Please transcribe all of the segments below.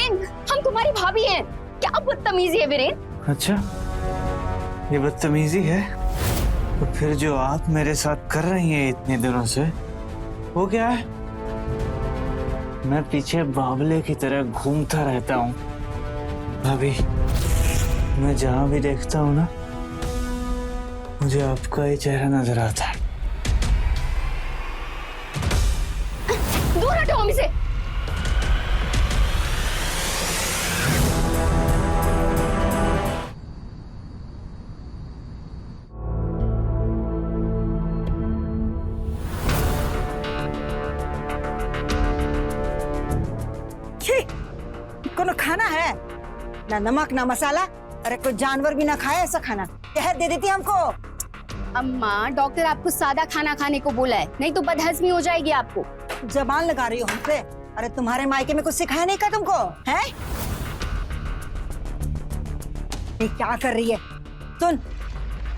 वीरेन, हम तुम्हारी भाभी हैं। क्या बदतमीजी है वीरेन। अच्छा, ये बदतमीजी है? तो फिर जो आप मेरे साथ कर रही हैं इतने दिनों से, वो क्या है? मैं पीछे बावले की तरह घूमता रहता हूँ भाभी। मैं जहां भी देखता हूँ ना, मुझे आपका ही चेहरा नजर आता है। दूर हटो हम इसे। कोनो खाना है ना, नमक ना मसाला। अरे कोई जानवर भी ना खाए ऐसा खाना। कहर दे देती हमको। अम्मा, डॉक्टर आपको सादा खाना खाने को बोला है, नहीं तो बदहजमी हो जाएगी आपको। जबान लगा रही हो हमसे। अरे तुम्हारे मायके में कुछ सिखाया नहीं का तुमको, हैं? ये क्या कर रही है? सुन,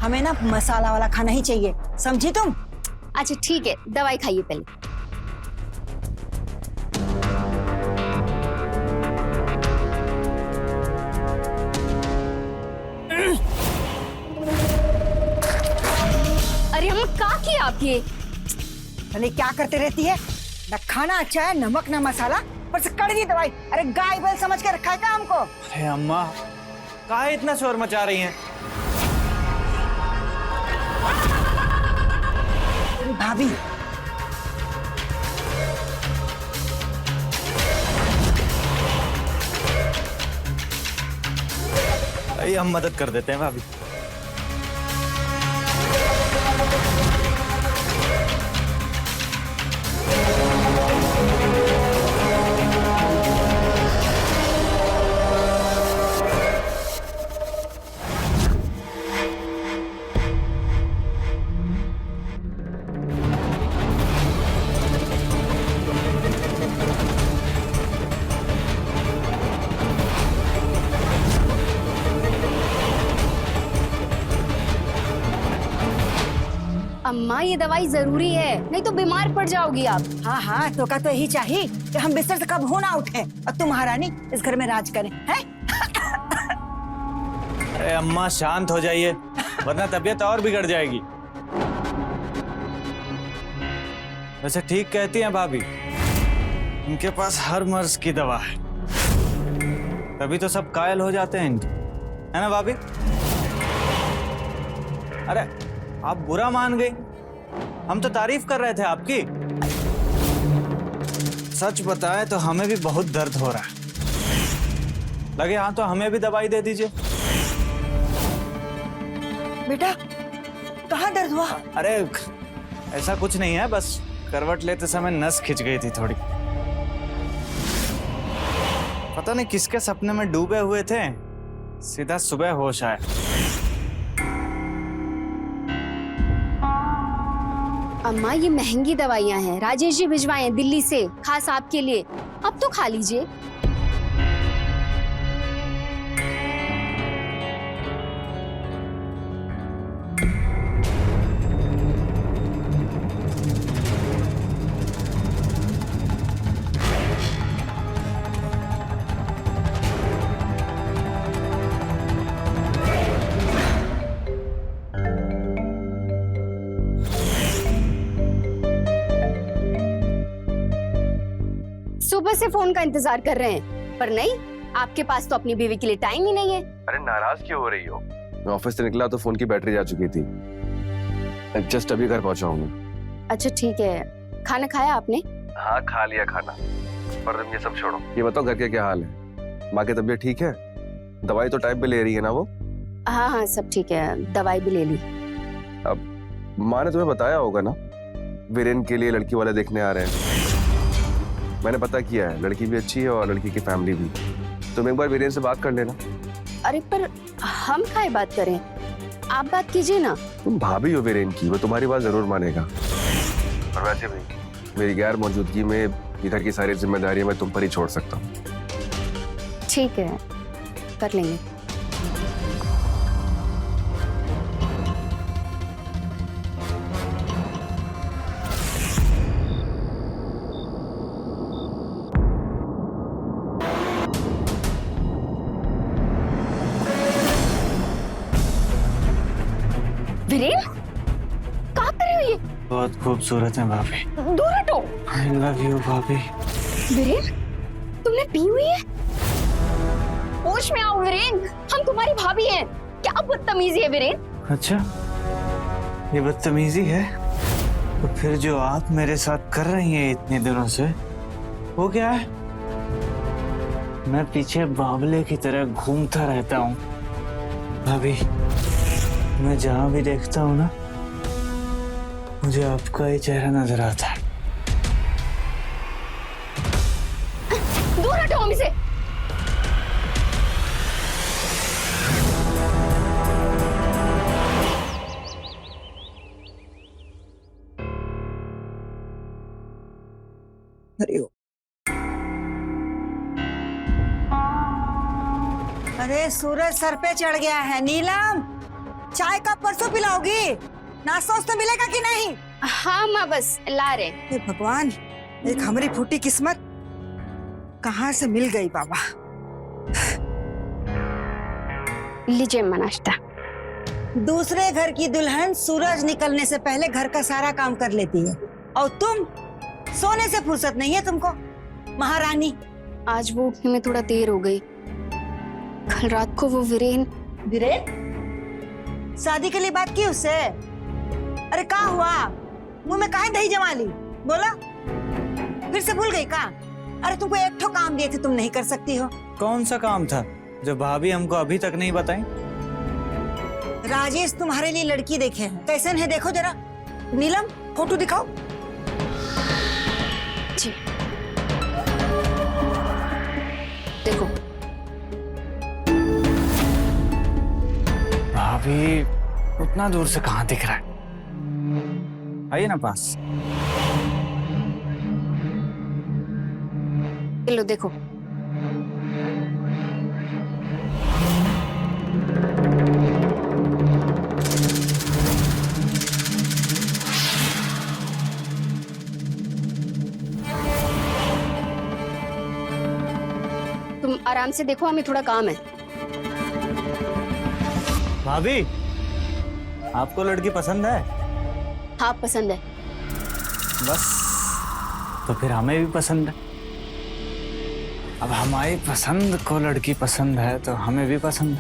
हमें ना मसाला वाला खाना ही चाहिए, समझी तुम? अच्छा ठीक है, दवाई खाइए पहले। अरे अम्मा, क्या किया आप ये? अरे क्या करते रहती है? ना खाना अच्छा है, नमक ना मसाला, पर से कड़वी दवाई। अरे गाय बैल समझ के रखा है क्या हमको? अरे अम्मा, काहे इतना शोर मचा रही हैं? भाभी, आइए हम मदद कर देते हैं भाभी। अम्मा, ये दवाई जरूरी है, नहीं तो बीमार पड़ जाओगी आप। हाँ हाँ, तो का तो यही चाहिए कि हम बिस्तर से कब हो ना उठे और तुम महारानी इस घर में राज करें, हैं? अरे अम्मा शांत हो जाइए, वरना तबीयत और बिगड़ जाएगी। वैसे ठीक कहती हैं भाभी, इनके पास हर मर्ज की दवा है, तभी तो सब कायल हो जाते हैं इनके, है ना भाभी? अरे आप बुरा मान गई, हम तो तारीफ कर रहे थे आपकी। सच बताएं तो हमें भी बहुत दर्द हो रहा है। लगे हाँ तो हमें भी दवाई दे दीजिए। बेटा, कहाँ दर्द हुआ? अरे ऐसा कुछ नहीं है, बस करवट लेते समय नस खिंच गई थी थोड़ी। पता नहीं किसके सपने में डूबे हुए थे, सीधा सुबह होश आया। अम्मा, ये महंगी दवाइयाँ हैं, राजेश जी भिजवाए हैं दिल्ली से खास आपके लिए। अब तो खा लीजिए। सुबह से फोन का इंतजार कर रहे हैं, पर नहीं, आपके पास तो अपनी बीवी के लिए टाइम ही नहीं है। अरे नाराज क्यों हो रही हो? मैं ऑफिस से निकला तो फोन की बैटरी जा चुकी थी। जस्ट अभी घर पहुंचा हूँ मैं। अच्छा ठीक है, खाना खाया आपने? हाँ खा लिया खाना, पर तुम ये सब छोड़ो, ये बताओ घर के क्या हाल है? माँ की तबीयत ठीक है? दवाई तो टाइम पे ले रही है ना वो? हाँ हाँ सब ठीक है, दवाई भी ले ली। अब माँ ने तुम्हें बताया होगा ना, वीरेन के लिए लड़की वाले देखने आ रहे हैं। मैंने पता किया है, लड़की भी अच्छी है और लड़की की फैमिली भी। तुम एक बार वीरेन से बात कर लेना। अरे पर हम काहे बात करें, आप बात कीजिए ना। तुम भाभी हो वीरेन की, वो तुम्हारी बात जरूर मानेगा। और वैसे भी मेरी गैर मौजूदगी में इधर की सारी जिम्मेदारियां मैं तुम पर ही छोड़ सकता हूँ। ठीक है, कर लेंगे। वीरेन, क्या कर रहे हो ये? बहुत खूबसूरत है भाभी। दूर हटो। आई लव यू भाभी। वीरेन, तुमने पी हुई है? होश में आओ वीरेन, हम तुम्हारी भाभी हैं। क्या बदतमीजी है वीरेन। अच्छा, ये बदतमीजी है? तो फिर जो आप मेरे साथ कर रही हैं इतने दिनों से, वो क्या है? मैं पीछे बावले की तरह घूमता रहता हूँ भाभी। मैं जहाँ भी देखता हूँ ना, मुझे आपका ही चेहरा नजर आता है। दूर हटो हमसे। अरे सूरज सर पे चढ़ गया है। नीलम, चाय कब परसों पिलाओगी? नाश्ता वास्ता मिलेगा कि नहीं? हाँ माँ, बस ला रहे। हे भगवान, एक हमारी फूटी किस्मत कहाँ से मिल गई बाबा। लीजिए माँ नाश्ता। दूसरे घर की दुल्हन सूरज निकलने से पहले घर का सारा काम कर लेती है, और तुम सोने से फुर्सत नहीं है तुमको, महारानी। आज वो उठने में थोड़ा देर हो गई। कल रात को वो वीरेन शादी के लिए बात की उससे? अरे क्या हुआ? मुंह में काहे दही जमा ली? बोला, फिर से भूल गई का? अरे तुमको एक ठो काम दिए थे, तुम नहीं कर सकती हो? कौन सा काम था जो भाभी हमको अभी तक नहीं बताई? राजेश तुम्हारे लिए लड़की देखे हैं, कैसन है देखो जरा। नीलम, फोटो दिखाओ। जी देखो। भाभी उतना दूर से कहाँ दिख रहा है? आइए ना पास। लो देखो। तुम आराम से देखो, हमें थोड़ा काम है। भाभी, आपको लड़की पसंद है? हाँ पसंद है। बस, तो फिर हमें भी पसंद है। अब हमारी पसंद को लड़की पसंद है तो हमें भी पसंद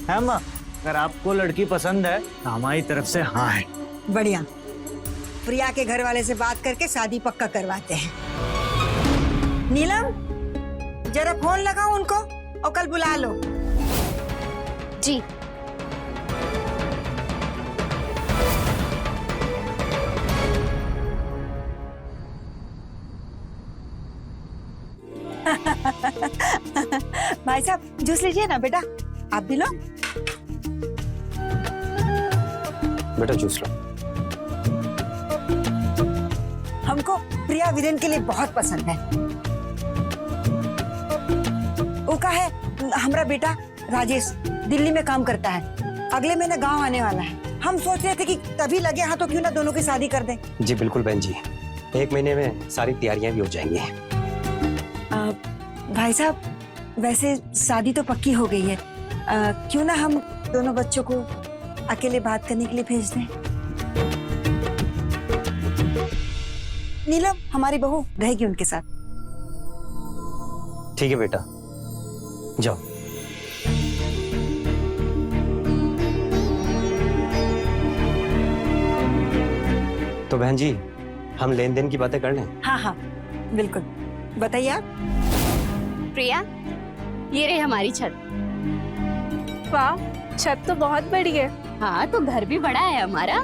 है माँ? अगर आपको लड़की पसंद है तो हमारी तरफ से हाँ है। बढ़िया, प्रिया के घर वाले से बात करके शादी पक्का करवाते हैं। नीलम, जरा फोन लगाओ उनको और कल बुला लो। जी। भाई साहब, जूस लीजिए ना बेटा, आप भी लो। बेटा जूस लो। हमको प्रिया वीरेन के लिए बहुत पसंद है। वो का है, हमारा बेटा राजेश दिल्ली में काम करता है, अगले महीने गांव आने वाला है। हम सोच रहे थे कि तभी लगे हाथ तो क्यों ना दोनों की शादी कर दें। जी बिल्कुल बहन जी, 1 महीने में सारी तैयारियां भी हो जाएंगी। भाई साहब, वैसे शादी तो पक्की हो गई है, क्यों ना हम दोनों बच्चों को अकेले बात करने के लिए भेज दें। नीलम हमारी बहू रहेगी उनके साथ। ठीक है बेटा, जाओ। तो बहन जी, हम लेन देन की बातें कर लें? हाँ हाँ बिल्कुल, बताइए आप। प्रिया, ये रही हमारी छत। वाह, छत तो बहुत बड़ी है। हाँ तो घर भी बड़ा है हमारा।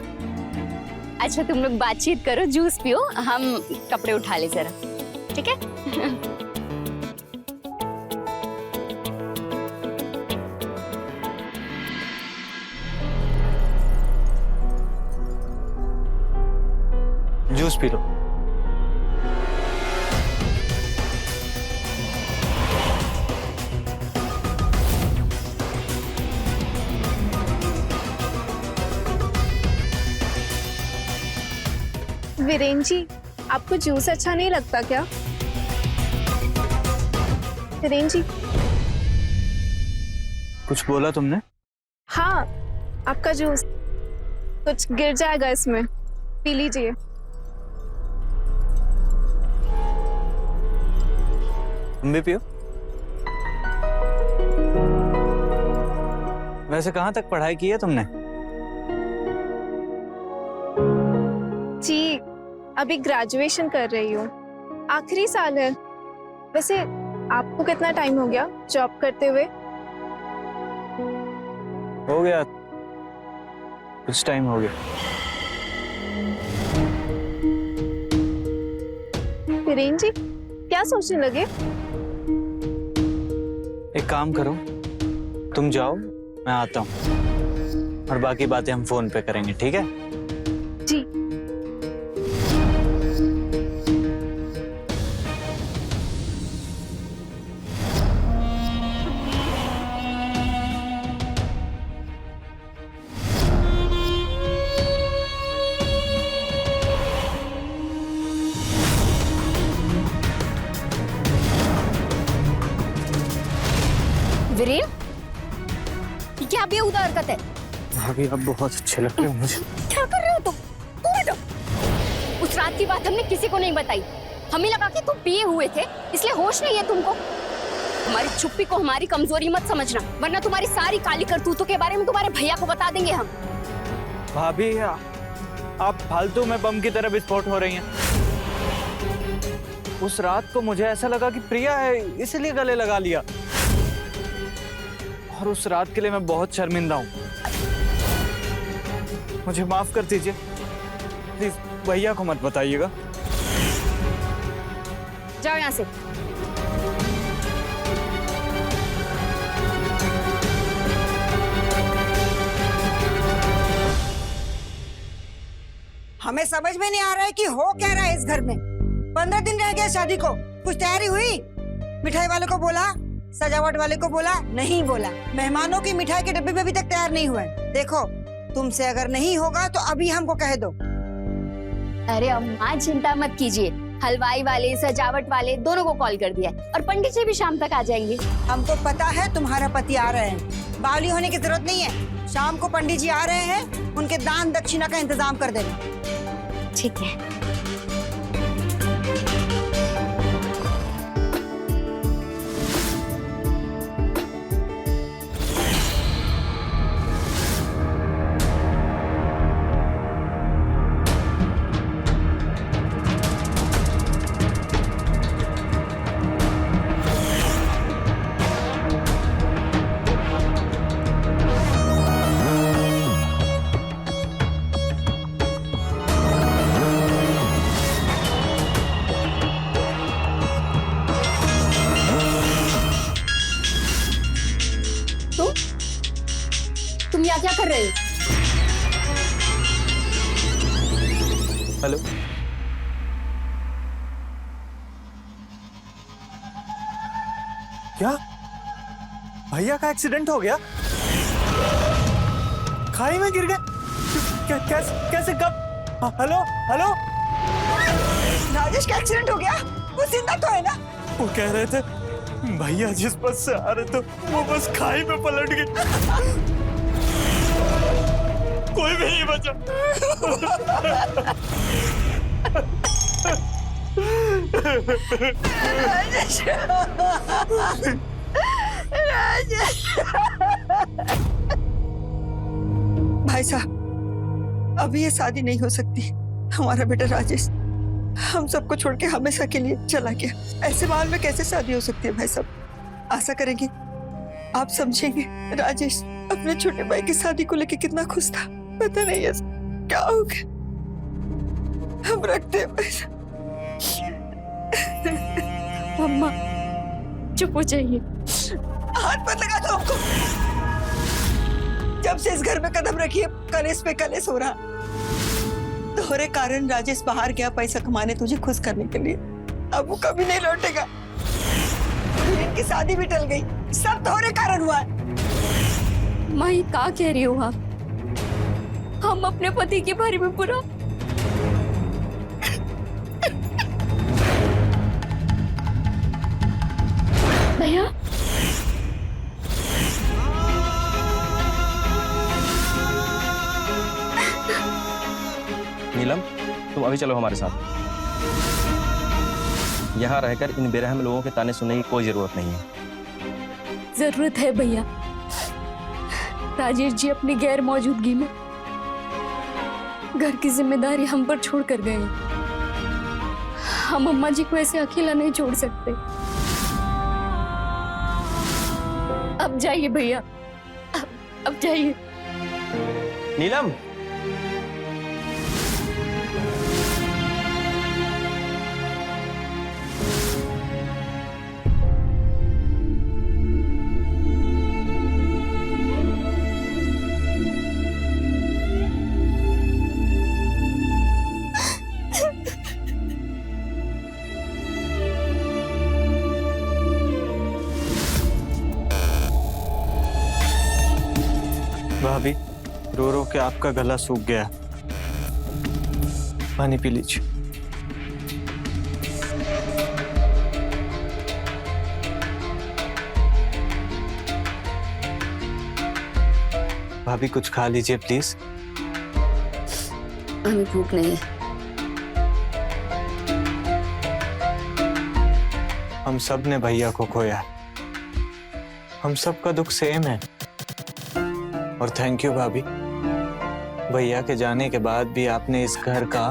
अच्छा तुम लोग बातचीत करो, जूस पियो, हम कपड़े उठा ले जरा, ठीक है? Juice P low. वीरेन जी, आपको जूस अच्छा नहीं लगता क्या? वीरेन जी, कुछ बोला तुमने? हाँ, आपका जूस कुछ गिर जाएगा इसमें, पी लीजिए। तुम भी पियो। वैसे कहाँ तक पढ़ाई की है तुमने? जी, अभी ग्रेजुएशन कर रही हूँ, आखिरी साल है। वैसे आपको कितना टाइम हो गया जॉब करते हुए? हो गया, कुछ टाइम हो गया। वीरेन जी, क्या सोचने लगे? एक काम करो, तुम जाओ, मैं आता हूँ और बाकी बातें हम फोन पे करेंगे, ठीक है? जी। वीरेन, ये क्या बेहुदा हरकत है? भाभी आप बहुत अच्छे लगते हो मुझे। क्या कर रहे हो तुम? उस रात की बात हमने किसी को नहीं बताई। हमें लगा कि तुम पिए हुए थे, इसलिए होश नहीं है तुमको। तुम्हारी चुप्पी को हमारी कमजोरी मत समझना, वरना तुम्हारी सारी काली करतूतों के बारे में तुम्हारे भैया को बता देंगे हम। भाभी आप फालतू में बम की तरह विस्फोट हो रही हैं। उस रात को मुझे ऐसा लगा कि प्रिया है, इसलिए गले लगा लिया। और उस रात के लिए मैं बहुत शर्मिंदा हूँ। मुझे माफ कर दीजिए, प्लीज भैया को मत बताइएगा। जाओ यहाँ से। हमें समझ में नहीं आ रहा है कि हो क्या रहा है इस घर में। 15 दिन रह गए शादी को, कुछ तैयारी हुई? मिठाई वाले को बोला, सजावट वाले को बोला, नहीं बोला। मेहमानों की मिठाई के डब्बे भी अभी तक तैयार नहीं हुए। देखो, तुमसे अगर नहीं होगा तो अभी हमको कह दो। अरे अम्मा चिंता मत कीजिए, हलवाई वाले सजावट वाले दोनों को कॉल कर दिया है और पंडित जी भी शाम तक आ जाएंगे। हमको पता है तुम्हारा पति आ रहे हैं, बावली होने की जरूरत नहीं है। शाम को पंडित जी आ रहे हैं, उनके दान दक्षिणा का इंतजाम कर देना। ठीक है। तुम यहाँ क्या कर रहे हो? हेलो, क्या भैया का एक्सीडेंट हो गया? खाई में गिर गए? कैसे कब? हेलो हेलो, राजेश का एक्सीडेंट हो गया? वो जिंदा तो है ना? वो कह रहे थे भैया जिस बस से आ रहे थे वो बस खाई में पलट गई। कोई भी नहीं बचा। राजेश, राजेश। भाई साहब, अभी ये शादी नहीं हो सकती। हमारा बेटा राजेश हम सबको छोड़ के हमेशा के लिए चला गया। ऐसे माहौल में कैसे शादी हो सकती है भाई साहब? आशा करेंगे आप समझेंगे। राजेश अपने छोटे भाई की शादी को लेके कितना खुश था, पता नहीं है क्या हो गया। हम रखते हैं भाई साहब। अम्मा चुप हो जाइए। हाथ मत लगा दो हमको। जब से इस घर में कदम रखी है कलेश पे कलेश हो रहा। तोहरे कारण राजेश बाहर गया पैसा कमाने, तुझे खुश करने के लिए। अब वो कभी नहीं लौटेगा। इनकी शादी भी टल गई, सब तोहरे कारण हुआ है। माँ ये क्या कह रही हो आप? हम अपने पति के बारे में बुरा? भैया तुम अभी चलो हमारे साथ। यहाँ रहकर इन बेरहम लोगों के ताने सुनने की कोई जरूरत नहीं है। जरूरत है भैया। राजेश जी अपनी गैर मौजूदगी में घर की जिम्मेदारी हम पर छोड़ कर गए हैं। हम अम्मा जी को ऐसे अकेला नहीं छोड़ सकते। अब जाइए भैया, अब जाइए। नीलम, भाभी, रो रो के आपका गला सूख गया। पानी पी लीजिए। भाभी कुछ खा लीजिए प्लीज। हमें भूख नहीं है। हम सब ने भैया को खोया। हम सब का दुख सेम है। और थैंक यू भाभी, भैया के जाने के बाद भी आपने इस घर का,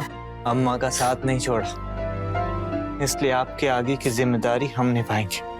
अम्मा का साथ नहीं छोड़ा। इसलिए आपके आगे की जिम्मेदारी हम निभाएंगे।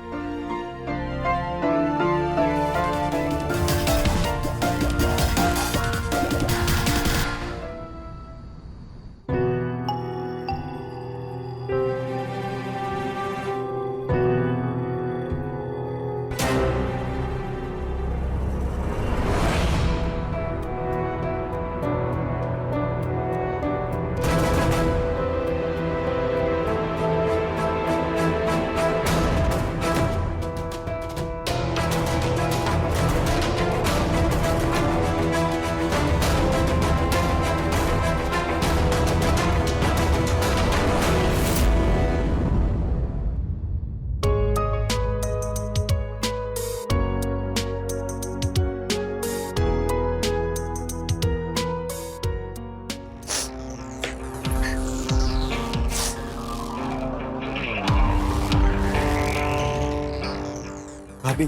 भाभी,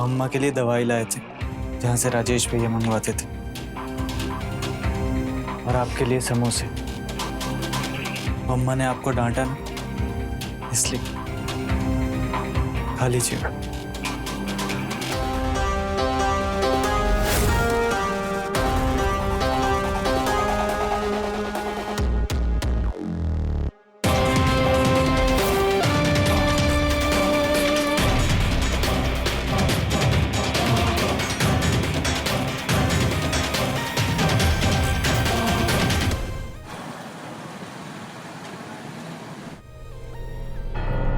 अम्मा के लिए दवाई लाए थे जहाँ से राजेश भैया मंगवाते थे, और आपके लिए समोसे। अम्मा ने आपको डांटा ना, इसलिए खा लीजिएगा।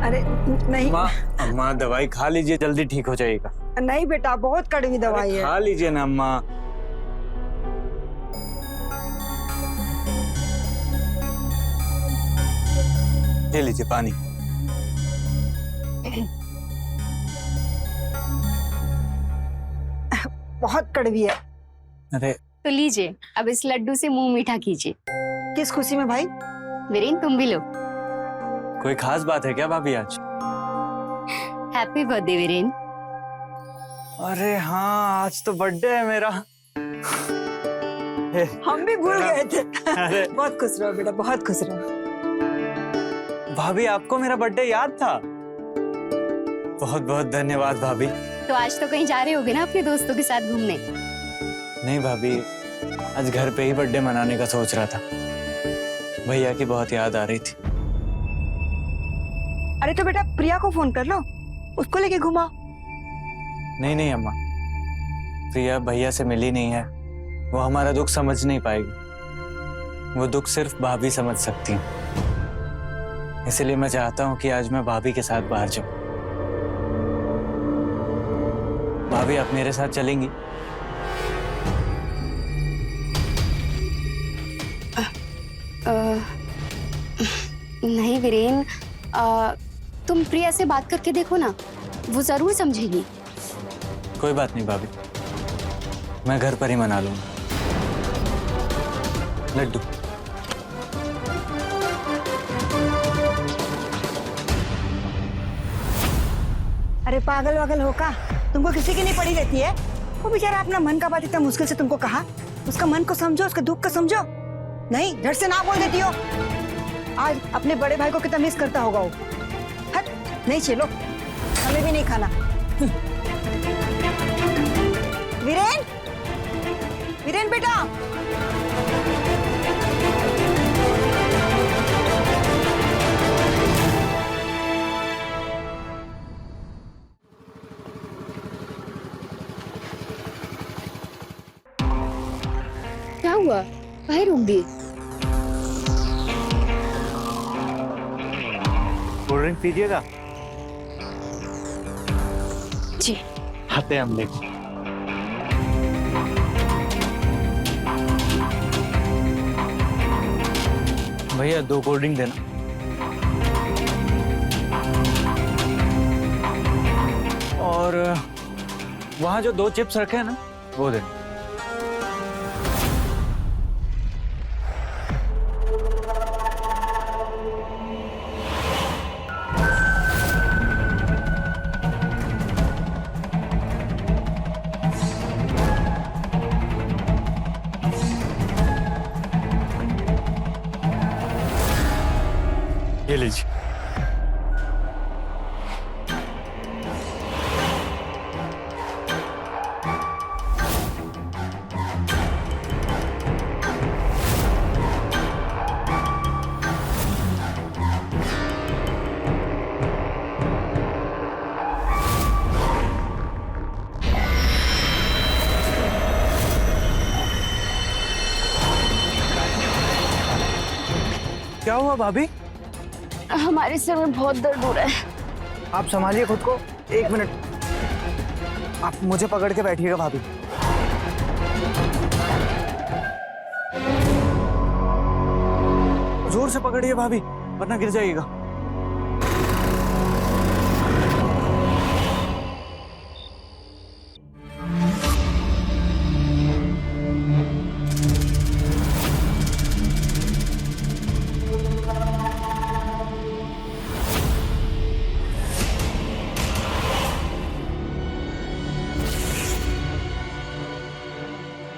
अरे नहीं अम्मा दवाई खा लीजिए, जल्दी ठीक हो जाएगा। नहीं बेटा, बहुत कड़वी दवाई अरे है। खा लीजिए ना अम्मा। ले लीजिए पानी। बहुत कड़वी है। अरे तो लीजिए, अब इस लड्डू से मुंह मीठा कीजिए। किस खुशी में भाई? वीरेन तुम भी लो। कोई खास बात है क्या भाभी आज? Happy birthday Viren. अरे हाँ, आज तो बर्थडे है मेरा। हम भी भूल गए थे। अरे बहुत खुश रहो बेटा, बहुत खुश रहो। भाभी, आपको मेरा बर्थडे याद था? बहुत बहुत धन्यवाद भाभी। तो आज तो कहीं जा रहे होगे ना अपने दोस्तों के साथ घूमने? नहीं भाभी, आज घर पे ही बर्थडे मनाने का सोच रहा था। भैया की बहुत याद आ रही थी। अरे तो बेटा प्रिया को फोन कर लो, उसको लेके घुमा। नहीं नहीं अम्मा, प्रिया भैया से मिली नहीं है। वो हमारा दुख समझ नहीं पाएगी। वो दुख सिर्फ भाभी समझ सकती है। इसलिए मैं चाहता हूँ कि आज मैं भाभी के साथ बाहर जाऊं। भाभी, आप मेरे साथ चलेंगी? नहीं वीरेन, तुम प्रिया से बात करके देखो ना, वो जरूर समझेगी। कोई बात नहीं भाभी, मैं घर पर ही मना लूंगा। लड्डू अरे पागल वागल हो का? तुमको किसी की नहीं पड़ी रहती है? वो बेचारा अपना मन का बात इतना मुश्किल से तुमको कहा, उसका मन को समझो, उसका दुख को समझो। नहीं, डर से ना बोल देती हो। आज अपने बड़े भाई को कितना मिस करता होगा वो। हट, नहीं चलो, हमें भी नहीं खाना। वीरेन, वीरेन बेटा, क्या हुआ? बाहर रुक गई? कोल्ड ड्रिंक पीजिएगा? जी। आते हैं हम लेके। भैया 2 कोल्ड ड्रिंक देना। और वहाँ जो 2 चिप्स रखे हैं ना, वो दे। ये लीजिए। क्या हुआ भाभी? हमारे सिर में बहुत दर्द हो रहा है। आप संभालिए खुद को। 1 मिनट, आप मुझे पकड़ के बैठिएगा भाभी। जोर से पकड़िए भाभी, वरना गिर जाइएगा।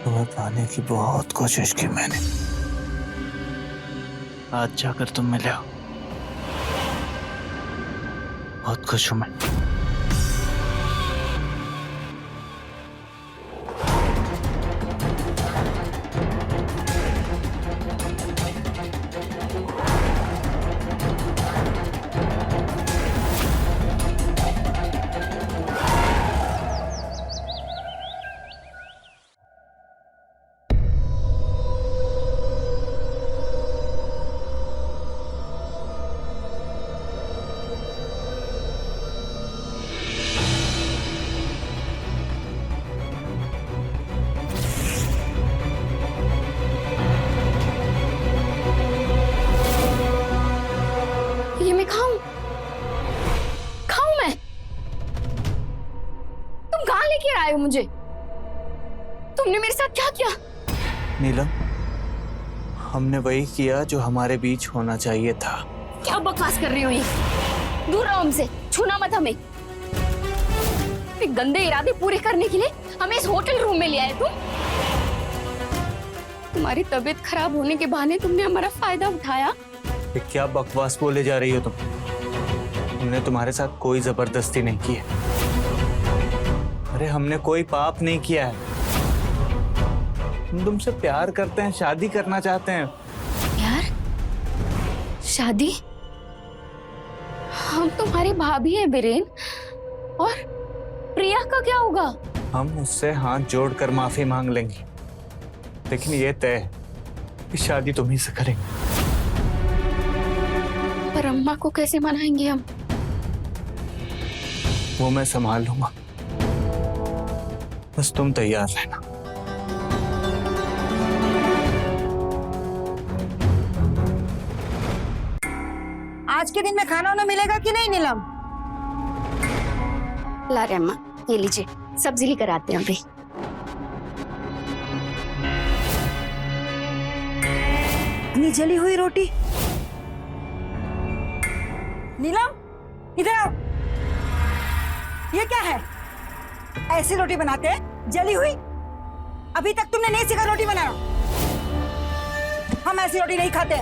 तुम्हें पाने की बहुत कोशिश की मैंने, आज जाकर तुम मिले हो। बहुत खुश हूं मैं। ये मैं खाऊं? खाऊं मैं? तुम कहाँ लेके आए हो मुझे? तुमने मेरे साथ क्या किया? नीलम, हमने वही किया जो हमारे बीच होना चाहिए था। क्या बकवास कर रही हो ये? दूर रहो हमसे, छूना मत हमें। अपने गंदे इरादे पूरे करने के लिए हमें इस होटल रूम में ले आए तुम। तुम्हारी तबीयत खराब होने के बहाने तुमने हमारा फायदा उठाया। ये क्या बकवास बोले जा रही हो तुम? हमने तुम्हारे साथ कोई जबरदस्ती नहीं की है। अरे हमने कोई पाप नहीं किया है। हम तुमसे प्यार करते हैं, शादी करना चाहते हैं। यार, शादी? हम तुम्हारी भाभी हैं बीरेन। और प्रिया का क्या होगा? हम उससे हाथ जोड़कर माफी मांग लेंगे, लेकिन ये तय है कि शादी तुम ही से करेंगे। पर अम्मा को कैसे मनाएंगे हम? वो मैं संभाल लूंगा, बस तुम तैयार रहना। आज के दिन में खाना वाना मिलेगा कि नहीं नीलम? ला रहे अम्मा, ये लीजिए, सब्जी लेकर आते हैं अभी। इतनी जली हुई रोटी। नीलम, इधर आओ। ये क्या है? ऐसी रोटी बनाते हैं जली हुई? अभी तक तुमने नहीं सीखा रोटी बनाना। हम ऐसी रोटी नहीं खाते,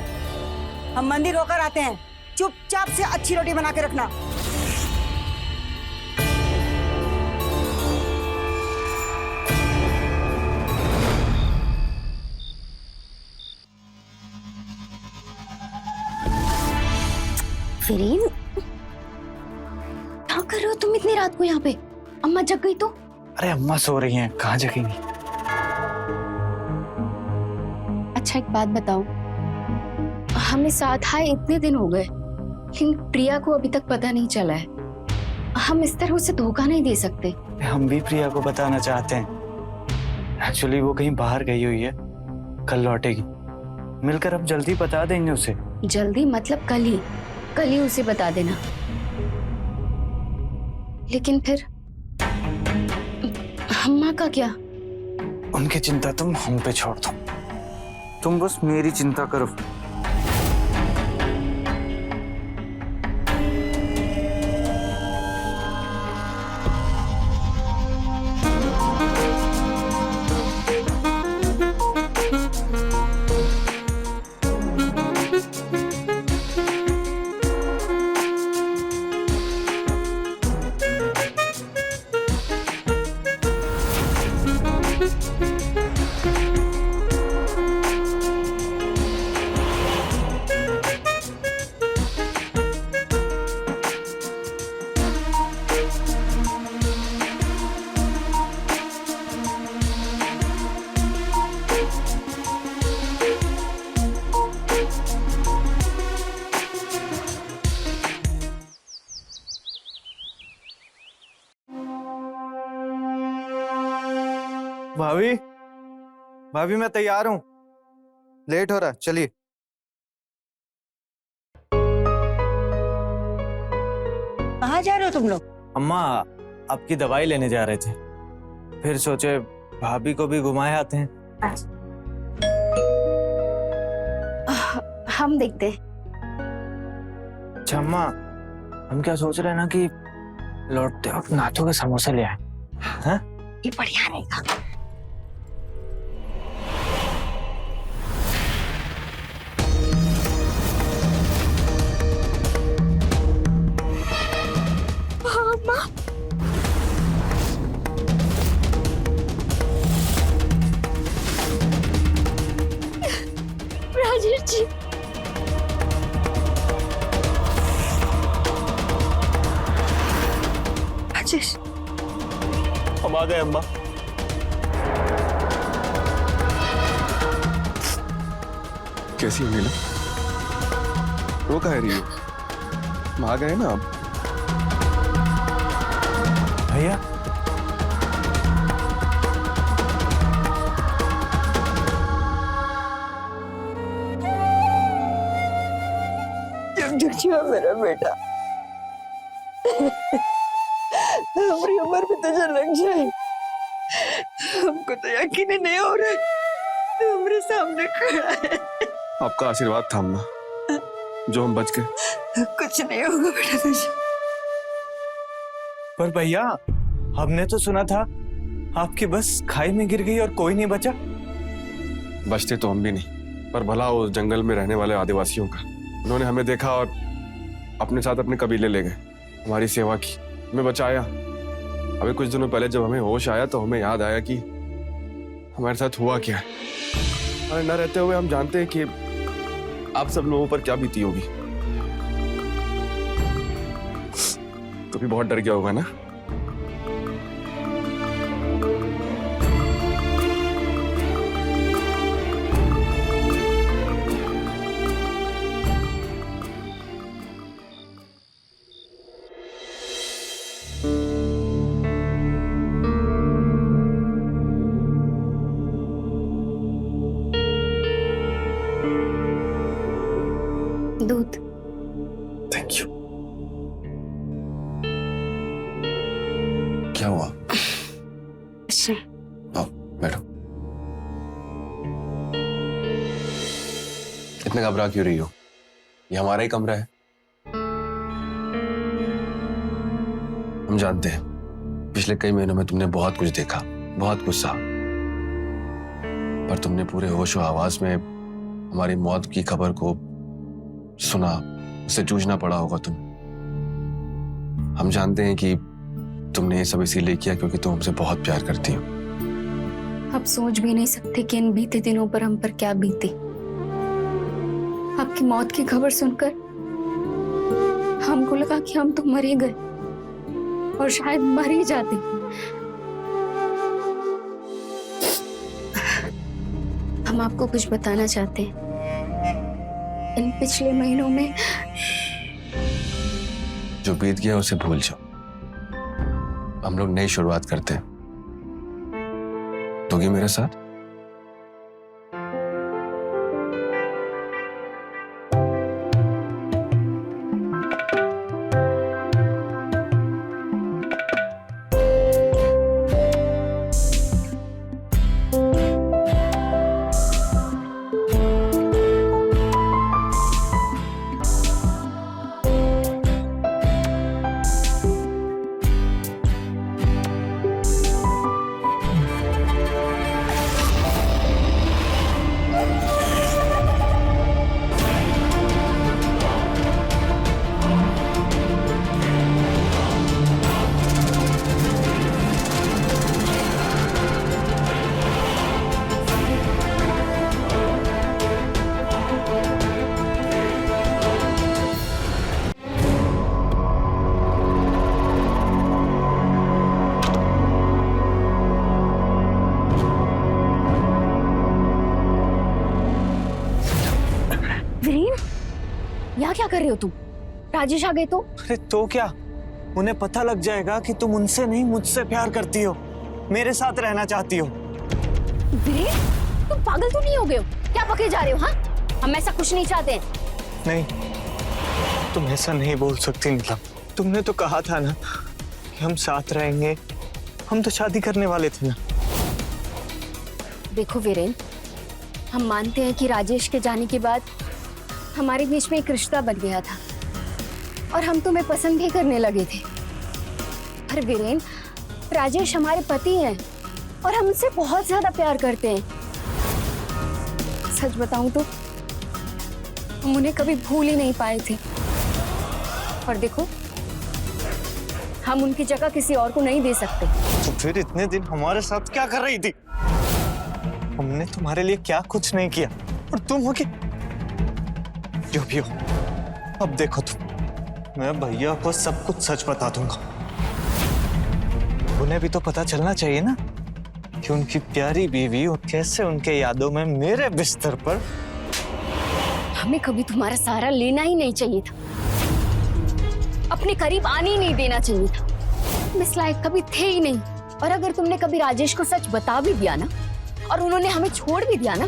हम मंदिर होकर आते हैं। चुपचाप से अच्छी रोटी बना के रखना। वीरेन, क्या कर रहे हो तुम इतनी रात को यहाँ पे? अम्मा जग गई तो? अरे अम्मा सो रही हैं, कहाँ जगेंगी? अच्छा एक बात बताओ, हमें साथ आए इतने दिन हो गए, लेकिन प्रिया को अभी तक पता नहीं चला है। हम इस तरह उसे धोखा नहीं दे सकते। हम भी प्रिया को बताना चाहते हैं। एक्चुअली वो कहीं बाहर गई हुई है, कल लौटेगी। मिलकर हम जल्दी बता देंगे उसे। जल्दी मतलब कल ही उसे बता देना। लेकिन फिर अम्मा का क्या? उनकी चिंता तुम हम पे छोड़ दो, तुम बस मेरी चिंता करो। भाभी, भाभी मैं तैयार हूँ, लेट हो रहा है, चलिए। कहाँ जा रहे हो तुम लोग? अम्मा आपकी दवाई लेने जा रहे थे, फिर सोचे भाभी को भी घुमाए आते हैं। हम देखते। अच्छा अम्मा, हम क्या सोच रहे हैं ना कि लौटते वक्त नाथों के समोसे ले आए। हाँ? ये बढ़िया रहेगा। राजेश जी, राजेश, हम आ गए अम्मा। कैसी है नीलम? वो कह रही है? हम आ गए ना अब। भैया जब जग मेरा बेटा हमारी उम्र भी तुझे लग जाए, हमको तो यकीन ही नहीं हो रहा है तू हमारे सामने खड़ा है। आपका आशीर्वाद था अम्मा, जो हम बच गए। कुछ नहीं होगा बेटा तुझे। पर भैया, हमने तो सुना था आपकी बस खाई में गिर गई और कोई नहीं बचा। बचते तो हम भी नहीं, पर भला उस जंगल में रहने वाले आदिवासियों का। उन्होंने हमें देखा और अपने साथ अपने कबीले ले गए, हमारी सेवा की, हमें बचाया। अभी कुछ दिनों पहले जब हमें होश आया तो हमें याद आया कि हमारे साथ हुआ क्या है। और न रहते हुए हम जानते हैं कि आप सब लोगों पर क्या बीती होगी। तो भी बहुत डर गया होगा ना? दूध। Thank you. क्या हुआ? अच्छा, आओ बैठो। इतने घबरा क्यों रही हो? ये हमारा ही कमरा है। हम जानते हैं पिछले कई महीनों में तुमने बहुत कुछ देखा, बहुत कुछ सहा, पर तुमने पूरे होश और आवाज में हमारी मौत की खबर को सुना, उससे जूझना पड़ा होगा तुम। हम जानते हैं कि तुमने ये सब इसीलिए किया क्योंकि तुम हमसे बहुत प्यार करती हो। आप सोच भी नहीं सकते कि इन बीते दिनों पर हम पर क्या बीती। आपकी मौत की खबर सुनकर हमको लगा कि हम तो मर ही गए और शायद मर ही जाते। हम आपको कुछ बताना चाहते हैं। इन पिछले महीनों में जो बीत गया उसे भूल जाओ, हम लोग नई शुरुआत करते हैं। दोगी मेरे साथ? यहाँ क्या कर रहे हो तुम? राजेश आ गए तो? अरे तो क्या, उन्हें पता लग जाएगा कि तुम उनसे नहीं मुझसे प्यार करती हो, मेरे साथ रहना चाहती हो। वीरेन, तुम पागल तो नहीं हो गए हो? क्या बके जा रहे हो? हाँ, हम ऐसा कुछ नहीं चाहते। नहीं, तुम ऐसा नहीं बोल सकती नीलम। तुमने तो कहा था ना कि हम साथ रहेंगे, हम तो शादी करने वाले थे ना। देखो वीरेन, हम मानते हैं कि राजेश के जाने के बाद हमारे बीच में एक रिश्ता बन गया था और हम तुम्हें पसंद भी करने लगे थे। पर वीरेन, राजेश हमारे पति हैं और हम उनसे बहुत ज्यादा प्यार करते हैं। सच बताऊं तो हम उन्हें कभी भूल ही नहीं पाए थे। और देखो, हम उनकी जगह किसी और को नहीं दे सकते। तो फिर इतने दिन हमारे साथ क्या कर रही थी? हमने तुम्हारे लिए क्या कुछ नहीं किया और तुम हो कि जो भी हो, अब देखो तुम, मैं भैया को सब कुछ सच बता दूंगा। उन्हें भी तो पता चलना चाहिए ना कि उनकी प्यारी बीवी और कैसे उनके यादों में मेरे बिस्तर पर। हमें कभी तुम्हारा सहारा लेना ही नहीं चाहिए था, अपने करीब आने ही नहीं देना चाहिए था। तुम इस लायक कभी थे ही नहीं। और अगर तुमने कभी राजेश को सच बता भी दिया ना और उन्होंने हमें छोड़ भी दिया ना,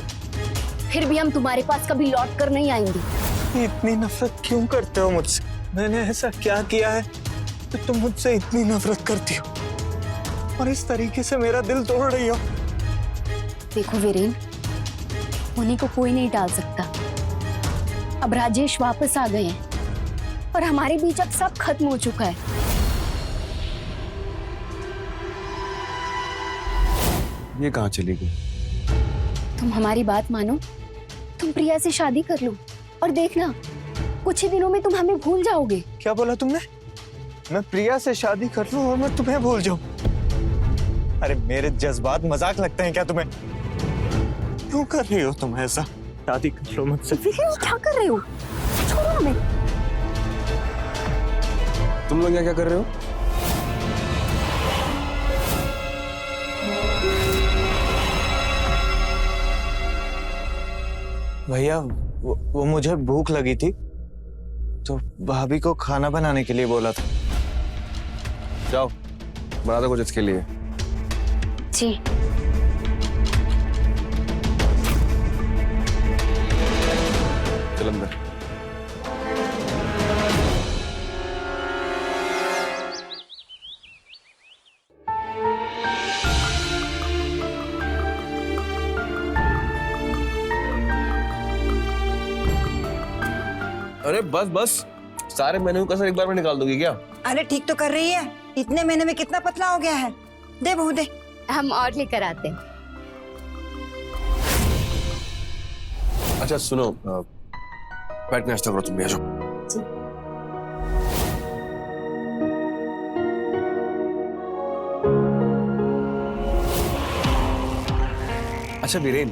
फिर भी हम तुम्हारे पास कभी लौट कर नहीं आएंगे। इतनी नफरत क्यों करते हो मुझसे? मैंने ऐसा क्या किया है कि तुम मुझसे इतनी नफरत करती हो और इस तरीके से मेरा दिल तोड़ रही हो? देखो वीरेन, उन्हीं को कोई नहीं टाल सकता। अब राजेश वापस आ गए हैं और हमारे बीच अब सब खत्म हो चुका है। ये कहाँ चली गई? तुम हमारी बात मानो, तुम प्रिया से शादी कर लो और देखना, कुछ ही दिनों में तुम हमें भूल जाओगे। क्या बोला तुमने? मैं प्रिया से शादी कर लूं और मैं तुम्हें भूल जाऊं? अरे मेरे जज्बात मजाक लगते हैं क्या तुम्हें? क्यों कर रही हो तुम ऐसा? शादी कर लो मुझसे। वीरेन, क्या कर रहे हो? छोड़ो हमें। तुम लोग यहाँ क्या कर रहे हो? भैया, वो मुझे भूख लगी थी तो भाभी को खाना बनाने के लिए बोला था। जाओ, बना दो कुछ इसके लिए। जी। चल अंदर। अरे बस बस, सारे मेन्यू का सर एक बार में निकाल दोगी क्या? अरे ठीक तो कर रही है, इतने महीने में कितना पतला हो गया है। दे बहू दे। हम और लेकर आते हैं। अच्छा सुनो, बैठ के नाश्ता करो, तुम भी आ जाओ। अच्छा वीरेन,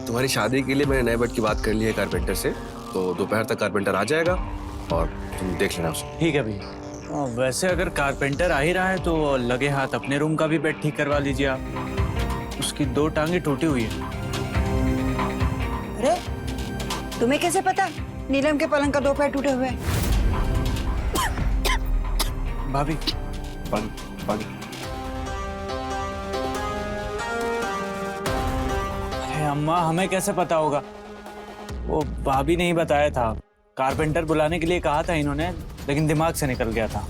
तुम्हारी शादी के लिए मैंने नए बेड की बात कर ली है कारपेंटर से, तो दोपहर तक कारपेंटर आ जाएगा और तुम देख लेना उसे। ठीक है भैया। वैसे अगर कारपेंटर आ ही रहा है तो लगे हाथ अपने रूम का भी बेड ठीक करवा लीजिए आप। उसकी 2 टांगे टूटी हुई है। अरे तुम्हें कैसे पता नीलम के पलंग का 2 पैर टूटे हुए हैं? भाभी पानी पानी। अरे अम्मा, हमें कैसे पता होगा? वो भाभी ने ही बताया था। कारपेंटर बुलाने के लिए कहा था इन्होंने, लेकिन दिमाग से निकल गया था।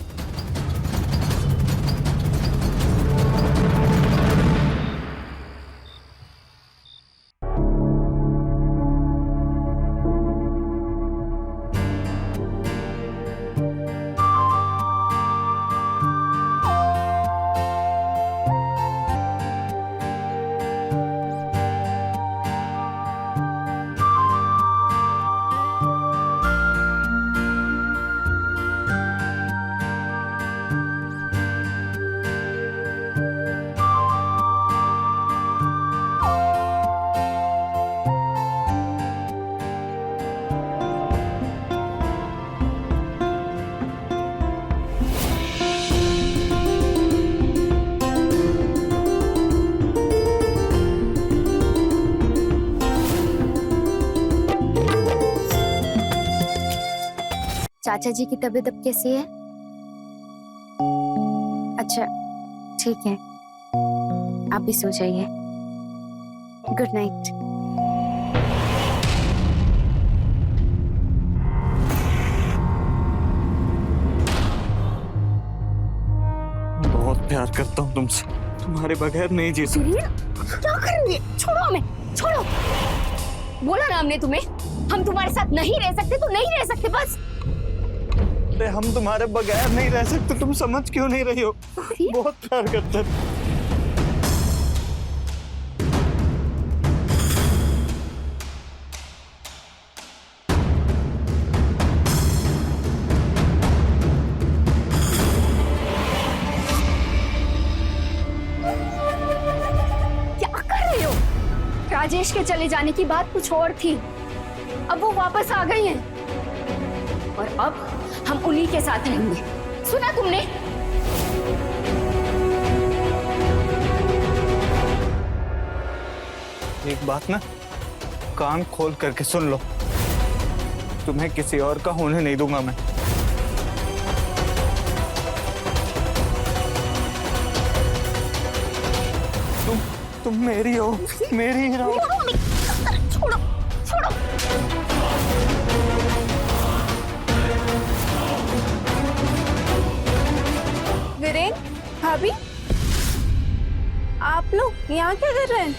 चाचा जी की तबीयत अब कैसी है? अच्छा, ठीक है, आप भी सो जाइए। Good night. बहुत प्यार करता हूँ तुमसे, तुम्हारे बगैर नहीं जी सकता। क्या कर रही है? छोड़ो हमें, छोड़ो। बोला ना हमने तुम्हें, हम तुम्हारे साथ नहीं रह सकते तो नहीं रह सकते, बस। अरे हम तुम्हारे बगैर नहीं रह सकते, तुम समझ क्यों नहीं रही हो? बहुत प्यार करते हैं। क्या कर रहे हो? राजेश के चले जाने की बात कुछ और थी, अब वो वापस आ गई हैं और अब हम उन्हीं के साथ रहेंगे। सुना तुमने? एक बात ना कान खोल करके सुन लो, तुम्हें किसी और का होने नहीं दूंगा मैं। तुम मेरी हो, मेरी ही रहो। छोड़ो, छोड़ो। वीरेन, भाभी, आप लोग यहाँ क्या कर रहे हैं?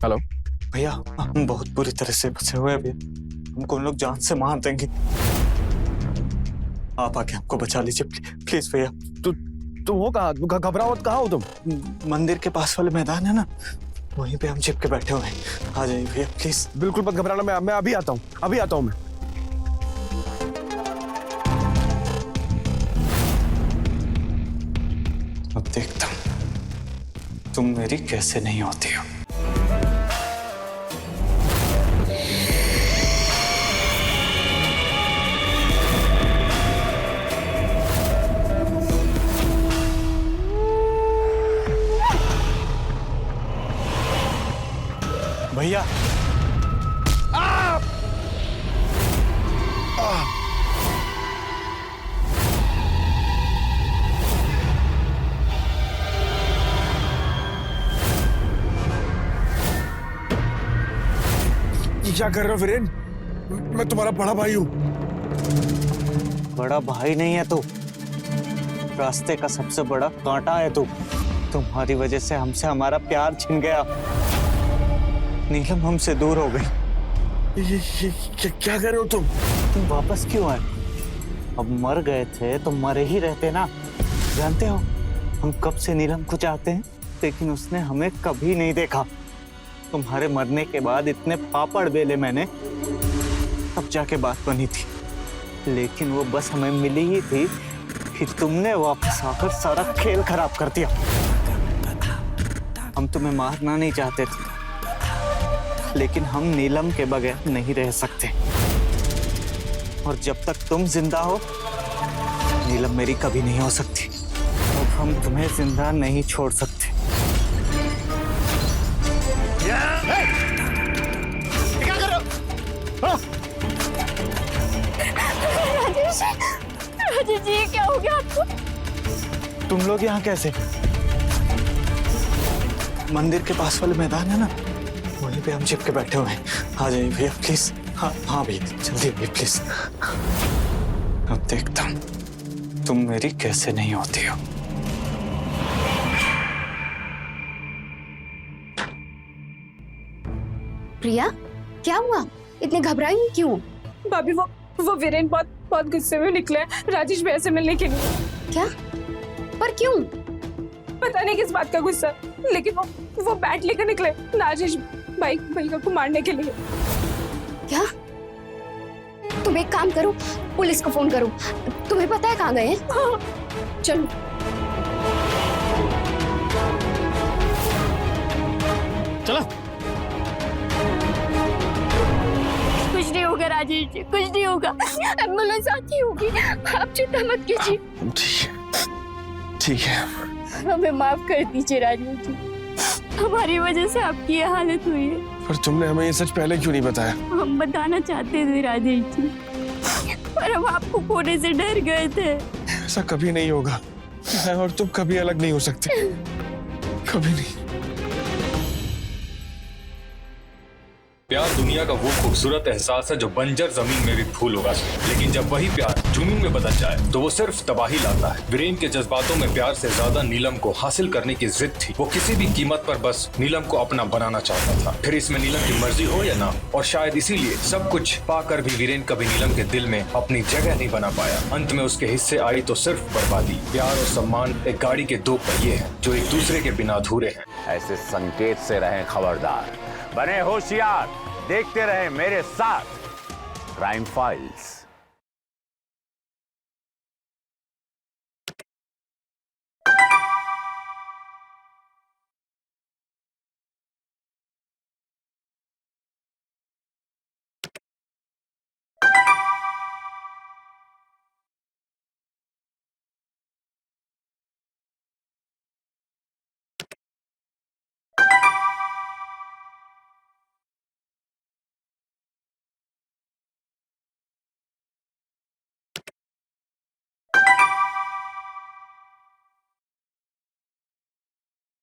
हेलो भैया, हम बहुत बुरी तरह से फंसे हुए हैं भैया, हमको उन लोग जान से मार देंगे। आप आके हमको बचा लीजिए प्लीज भैया। तुम हो कहाँ? घबराओ, कहाँ हो तुम? मंदिर के पास वाले मैदान है ना, वहीं पे हम छिप के बैठे हुए हैं। आ जाइए भैया प्लीज। बिल्कुल मत घबराना, मैं अभी आता हूँ, अभी आता हूँ मैं। अब देखता हूँ तुम मेरी कैसे नहीं होती हो। भैया क्या कर रहे हो वीरेन? मैं तुम्हारा बड़ा भाई हूँ। बड़ा भाई नहीं है तू, रास्ते का सबसे बड़ा कांटा है तू। तुम्हारी वजह से हमसे हमारा प्यार छिन गया। नीलम हमसे दूर हो गई। ये क्या कर रहे हो तुम? तुम वापस क्यों आए? अब मर गए थे तो मरे ही रहते ना। जानते हो हम कब से नीलम को चाहते हैं, लेकिन उसने हमें कभी नहीं देखा। तुम्हारे मरने के बाद इतने पापड़ बेले मैंने, तब जाके बात बनी थी। लेकिन वो बस हमें मिली ही थी कि तुमने वापस आकर सारा खेल खराब कर दिया। हम तुम्हें मारना नहीं चाहते थे, लेकिन हम नीलम के बगैर नहीं रह सकते। और जब तक तुम जिंदा हो, नीलम मेरी कभी नहीं हो सकती। अब हम तुम्हें जिंदा नहीं छोड़ सकते। क्या कर रहे हो? राजेश, राजेश जी ये क्या हो गया आपको? तुम लोग यहाँ कैसे? मंदिर के पास वाले मैदान है ना, वहीं पे हम चिपके बैठे हुए हैं। आ जाइए भैया प्लीज। हाँ हाँ भैया जल्दी भैया प्लीज। अब देखता हूँ तुम मेरी कैसे नहीं होती हो। प्रिया क्या हुआ? इतने घबराई हुई क्यों? भाभी वो वीरेन बहुत गुस्से में निकले हैं राजेश भैया से मिलने के लिए। क्या? पर क्यों? पता नहीं किस बात का गुस्सा, लेकिन वो बैट लेकर निकले राजेश भैया को मारने के लिए। क्या? तुम एक काम करो, पुलिस को फोन करो। तुम्हें पता है कहाँ गए हैं? हाँ। चलो। चलो। कुछ नहीं होगा राजेश जी, कुछ नहीं होगा। एम्बुलेंस आती होगी, आप चिंता मत कीजिए। ठीक है। हमें माफ कर दीजिए राजेश जी, हमारी वजह से आपकी ये हालत हुई है। पर तुमने हमें ये सच पहले क्यों नहीं बताया? हम बताना चाहते थे राजेश जी, पर हम आपको खोने से डर गए थे। ऐसा कभी नहीं होगा। मैं और तुम कभी अलग नहीं हो सकते, कभी नहीं। प्यार दुनिया का वो खूबसूरत एहसास है जो बंजर जमीन में भी फूल उगा सके, लेकिन जब वही प्यार जुनून में बदल जाए तो वो सिर्फ तबाही लाता है। वीरेन के जज्बातों में प्यार से ज्यादा नीलम को हासिल करने की जिद थी। वो किसी भी कीमत पर बस नीलम को अपना बनाना चाहता था, फिर इसमें नीलम की मर्जी हो या ना। और शायद इसीलिए सब कुछ पाकर भी वीरेन कभी नीलम के दिल में अपनी जगह नहीं बना पाया। अंत में उसके हिस्से आई तो सिर्फ बर्बादी। प्यार और सम्मान एक गाड़ी के दो पहिए हैं जो एक दूसरे के बिना अधूरे हैं। ऐसे संकेत से रहें खबरदार, बने होशियार, देखते रहें मेरे साथ क्राइम फाइल्स।